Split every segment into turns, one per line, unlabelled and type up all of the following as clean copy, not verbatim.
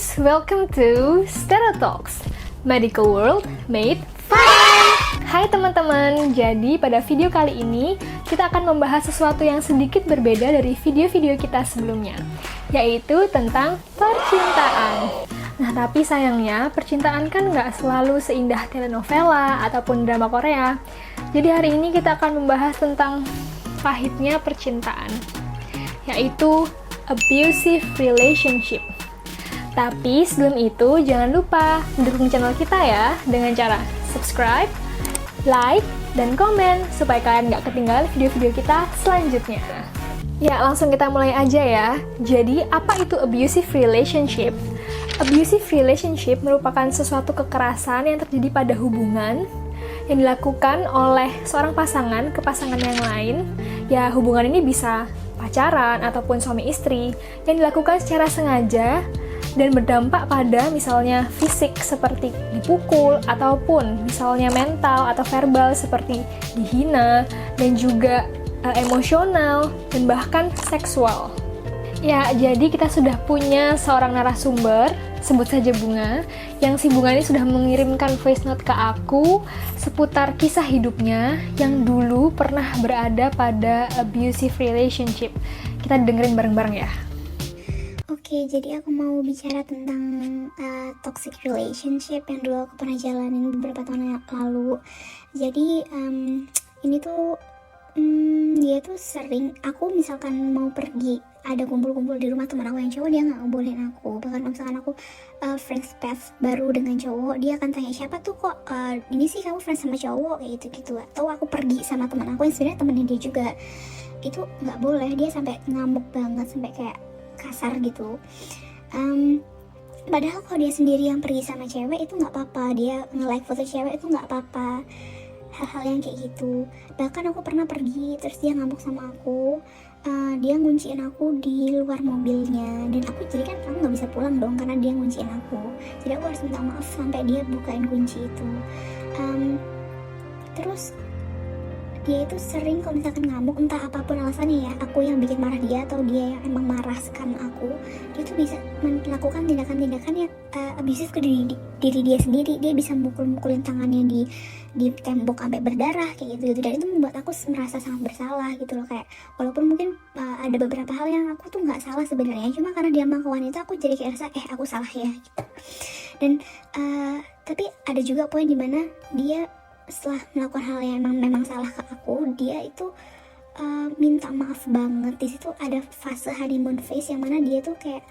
guys, welcome to Stero Talks, Medical World Made Fun. Hai teman-teman, jadi pada video kali ini kita akan membahas sesuatu yang sedikit berbeda dari video-video kita sebelumnya, yaitu tentang percintaan. Nah, tapi sayangnya percintaan kan nggak selalu seindah telenovela ataupun drama Korea. Jadi hari ini kita akan membahas tentang pahitnya percintaan, yaitu abusive relationship. Tapi sebelum itu jangan lupa dukung channel kita ya dengan cara subscribe, like, dan komen supaya kalian nggak ketinggalan video-video kita selanjutnya. Ya, langsung kita mulai aja ya. Jadi, apa itu abusive relationship? Abusive relationship merupakan suatu kekerasan yang terjadi pada hubungan yang dilakukan oleh seorang pasangan ke pasangan yang lain. Ya, hubungan ini bisa pacaran ataupun suami istri yang dilakukan secara sengaja dan berdampak pada misalnya fisik seperti dipukul ataupun misalnya mental atau verbal seperti dihina dan juga emosional dan bahkan seksual. Ya, jadi kita sudah punya seorang narasumber, sebut saja Bunga, yang si Bunga ini sudah mengirimkan voice note ke aku seputar kisah hidupnya yang dulu pernah berada pada abusive relationship. Kita dengerin bareng-bareng ya.
Oke, jadi aku mau bicara tentang toxic relationship yang dulu aku pernah jalanin beberapa tahun lalu. Jadi ini tuh dia tuh sering, aku misalkan mau pergi, ada kumpul-kumpul di rumah teman aku yang cowok, dia nggak ngebolehin aku. Bahkan kalau misalkan aku friends path baru dengan cowok, dia akan tanya, siapa tuh kok ini sih kamu friends sama cowok, kayak gitu-gitu. Atau aku pergi sama teman aku yang sebenarnya temennya dia juga, itu nggak boleh. Dia sampai ngamuk banget, sampai kayak kasar gitu. Padahal kalau dia sendiri yang pergi sama cewek itu nggak apa-apa, dia nge-like foto cewek itu nggak apa-apa, hal-hal yang kayak gitu. Bahkan aku pernah pergi terus dia ngamuk sama aku, dia ngunciin aku di luar mobilnya, dan aku jadi kan aku nggak bisa pulang dong karena dia ngunciin aku, jadi aku harus minta maaf sampai dia bukain kunci itu. Terus dia itu sering kalau misalkan ngamuk, entah apapun alasannya ya, aku yang bikin marah dia atau dia yang emang marahkan aku, dia tuh bisa melakukan tindakan-tindakan yang abusif ke diri dia sendiri. Dia bisa mukul-mukulin tangannya di tembok sampai berdarah kayak gitu, dan itu membuat aku merasa sangat bersalah gitu loh. Kayak walaupun mungkin ada beberapa hal yang aku tuh nggak salah sebenarnya, cuma karena dia melakukan itu aku jadi kayak rasa aku salah ya gitu. Dan tapi ada juga poin dimana dia setelah melakukan hal yang memang salah ke aku, dia itu minta maaf banget. Di situ ada fase honeymoon phase yang mana dia tuh kayak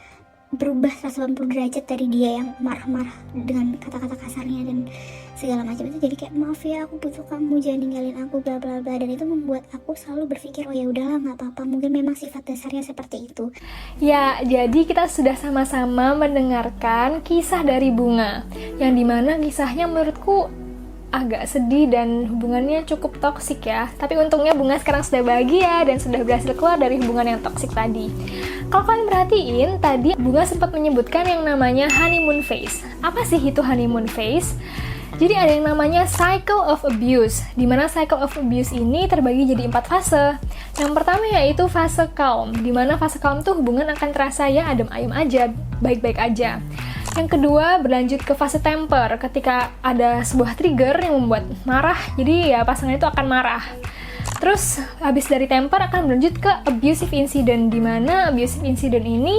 berubah 180 derajat dari dia yang marah-marah dengan kata-kata kasarnya dan segala macam itu, jadi kayak maaf ya, aku butuh kamu, jangan ninggalin aku, bla bla bla. Dan itu membuat aku selalu berpikir, oh ya udahlah, nggak apa-apa, mungkin memang sifat dasarnya seperti itu.
Ya, jadi kita sudah sama-sama mendengarkan kisah dari Bunga, yang dimana kisahnya menurutku agak sedih dan hubungannya cukup toksik ya. Tapi untungnya Bunga sekarang sudah bahagia dan sudah berhasil keluar dari hubungan yang toksik tadi. Kalau kalian perhatiin, tadi Bunga sempat menyebutkan yang namanya honeymoon phase. Apa sih itu honeymoon phase? Jadi ada yang namanya cycle of abuse, di mana cycle of abuse ini terbagi jadi 4 fase. Yang pertama yaitu fase calm, di mana fase calm tuh hubungan akan terasa ya adem ayem aja, baik-baik aja. Yang kedua berlanjut ke fase temper, ketika ada sebuah trigger yang membuat marah, jadi ya pasangan itu akan marah. Terus habis dari temper akan berlanjut ke abusive incident, di mana abusive incident ini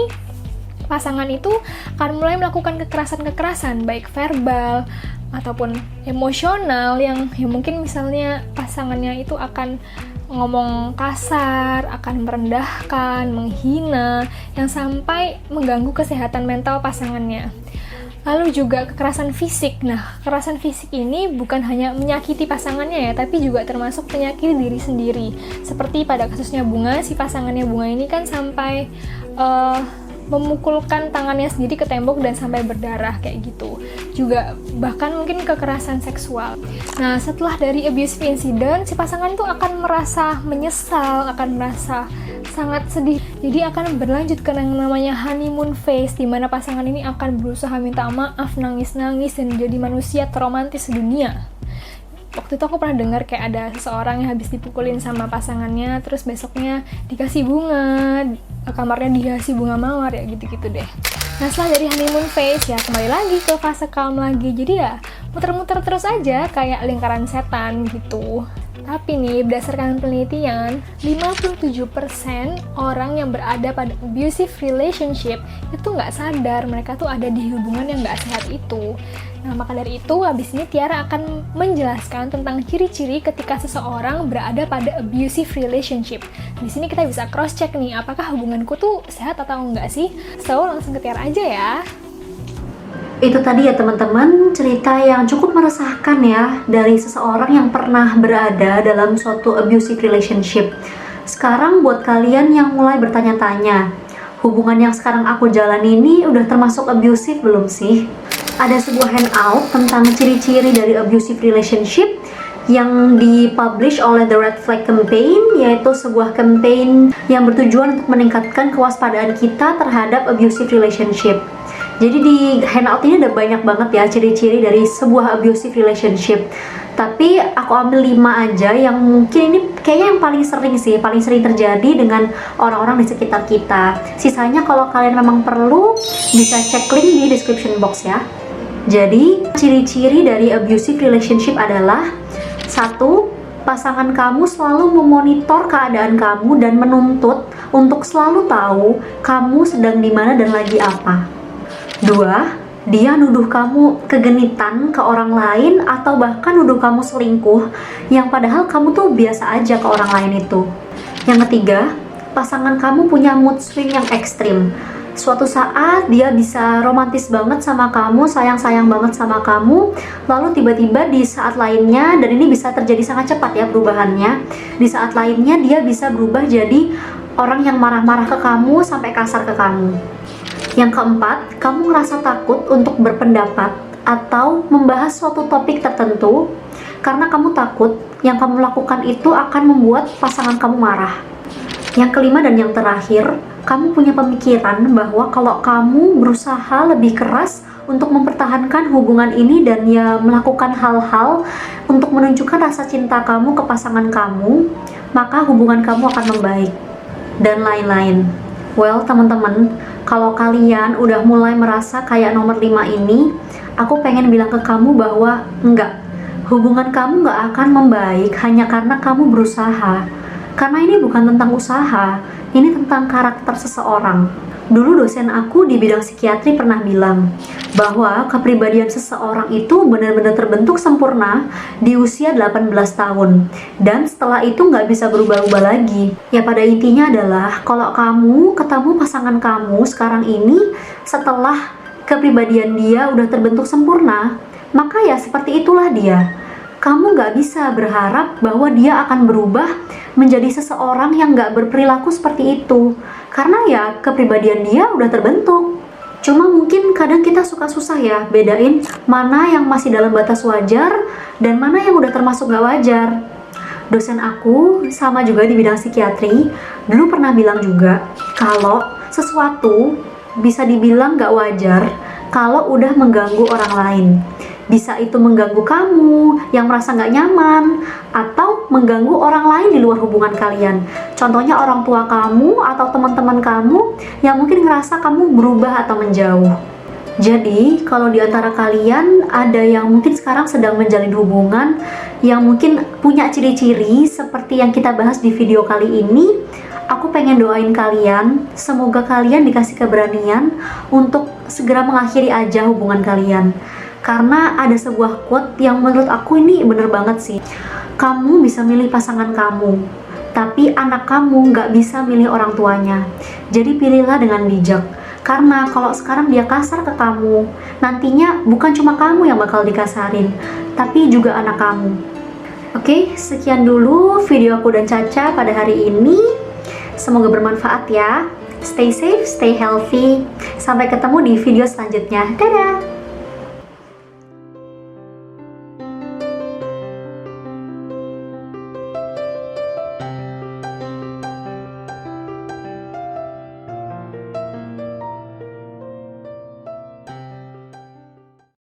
pasangan itu akan mulai melakukan kekerasan-kekerasan, baik verbal ataupun emosional, yang mungkin misalnya pasangannya itu akan ngomong kasar, akan merendahkan, menghina, yang sampai mengganggu kesehatan mental pasangannya. Lalu juga kekerasan fisik. Nah, kekerasan fisik ini bukan hanya menyakiti pasangannya ya, tapi juga termasuk menyakiti diri sendiri. Seperti pada kasusnya Bunga, si pasangannya Bunga ini kan sampai memukulkan tangannya sendiri ke tembok dan sampai berdarah kayak gitu. Juga bahkan mungkin kekerasan seksual. Nah, setelah dari abusive incident, si pasangan itu akan merasa menyesal, akan merasa sangat sedih. Jadi akan berlanjut ke yang namanya honeymoon phase, di mana pasangan ini akan berusaha minta maaf, nangis-nangis, dan menjadi manusia terromantis sedunia. Waktu itu aku pernah dengar kayak ada seseorang yang habis dipukulin sama pasangannya, terus besoknya dikasih bunga, kamarnya dikasih bunga mawar, ya gitu-gitu deh. Nah, setelah dari honeymoon phase ya kembali lagi ke fase calm lagi. Jadi ya muter-muter terus aja kayak lingkaran setan gitu. Tapi nih, berdasarkan penelitian, 57% orang yang berada pada abusive relationship itu nggak sadar mereka tuh ada di hubungan yang nggak sehat itu. Nah, maka dari itu, habis ini Tiara akan menjelaskan tentang ciri-ciri ketika seseorang berada pada abusive relationship. Di sini kita bisa cross-check nih, apakah hubunganku tuh sehat atau enggak sih? So, langsung ke Tiara aja ya.
Itu tadi ya teman-teman, cerita yang cukup meresahkan ya dari seseorang yang pernah berada dalam suatu abusive relationship. Sekarang buat kalian yang mulai bertanya-tanya, hubungan yang sekarang aku jalani ini udah termasuk abusive belum sih? Ada sebuah handout tentang ciri-ciri dari abusive relationship yang dipublish oleh The Red Flag Campaign, yaitu sebuah campaign yang bertujuan untuk meningkatkan kewaspadaan kita terhadap abusive relationship. Jadi di handout ini ada banyak banget ya ciri-ciri dari sebuah abusive relationship. Tapi aku ambil 5 aja yang mungkin ini kayaknya yang paling sering terjadi dengan orang-orang di sekitar kita. Sisanya kalau kalian memang perlu bisa cek link di description box ya. Jadi ciri-ciri dari abusive relationship adalah 1. Pasangan kamu selalu memonitor keadaan kamu dan menuntut untuk selalu tahu kamu sedang di mana dan lagi apa. 2. Dia nuduh kamu kegenitan ke orang lain atau bahkan nuduh kamu selingkuh yang padahal kamu tuh biasa aja ke orang lain itu. Yang 3, pasangan kamu punya mood swing yang ekstrim. Suatu saat dia bisa romantis banget sama kamu, sayang-sayang banget sama kamu, lalu tiba-tiba di saat lainnya, dan ini bisa terjadi sangat cepat ya perubahannya, di saat lainnya dia bisa berubah jadi orang yang marah-marah ke kamu sampai kasar ke kamu. Yang 4, kamu ngerasa takut untuk berpendapat atau membahas suatu topik tertentu karena kamu takut yang kamu lakukan itu akan membuat pasangan kamu marah. Yang 5 dan yang terakhir, kamu punya pemikiran bahwa kalau kamu berusaha lebih keras untuk mempertahankan hubungan ini dan ya melakukan hal-hal untuk menunjukkan rasa cinta kamu ke pasangan kamu, maka hubungan kamu akan membaik dan lain-lain. Well, teman-teman, kalau kalian udah mulai merasa kayak nomor 5 ini, aku pengen bilang ke kamu bahwa enggak, hubungan kamu nggak akan membaik hanya karena kamu berusaha. Karena ini bukan tentang usaha, ini tentang karakter seseorang. Dulu dosen aku di bidang psikiatri pernah bilang bahwa kepribadian seseorang itu benar-benar terbentuk sempurna di usia 18 tahun dan setelah itu nggak bisa berubah-ubah lagi. Ya pada intinya adalah kalau kamu ketemu pasangan kamu sekarang ini setelah kepribadian dia udah terbentuk sempurna, maka ya seperti itulah dia. Kamu nggak bisa berharap bahwa dia akan berubah menjadi seseorang yang nggak berperilaku seperti itu. Karena ya kepribadian dia udah terbentuk. Cuma mungkin kadang kita suka susah ya bedain mana yang masih dalam batas wajar dan mana yang udah termasuk nggak wajar. Dosen aku sama juga di bidang psikiatri dulu pernah bilang juga kalau sesuatu bisa dibilang nggak wajar kalau udah mengganggu orang lain. Bisa itu mengganggu kamu yang merasa nggak nyaman atau mengganggu orang lain di luar hubungan kalian. Contohnya orang tua kamu atau teman-teman kamu yang mungkin ngerasa kamu berubah atau menjauh. Jadi kalau di antara kalian ada yang mungkin sekarang sedang menjalin hubungan yang mungkin punya ciri-ciri seperti yang kita bahas di video kali ini, aku pengen doain kalian, semoga kalian dikasih keberanian untuk segera mengakhiri aja hubungan kalian. Karena ada sebuah quote yang menurut aku ini bener banget sih. Kamu bisa milih pasangan kamu, tapi anak kamu nggak bisa milih orang tuanya. Jadi pilihlah dengan bijak. Karena kalau sekarang dia kasar ke kamu, nantinya bukan cuma kamu yang bakal dikasarin, tapi juga anak kamu. Oke, sekian dulu video aku dan Caca pada hari ini. Semoga bermanfaat ya. Stay safe, stay healthy. Sampai ketemu di video selanjutnya. Dadah!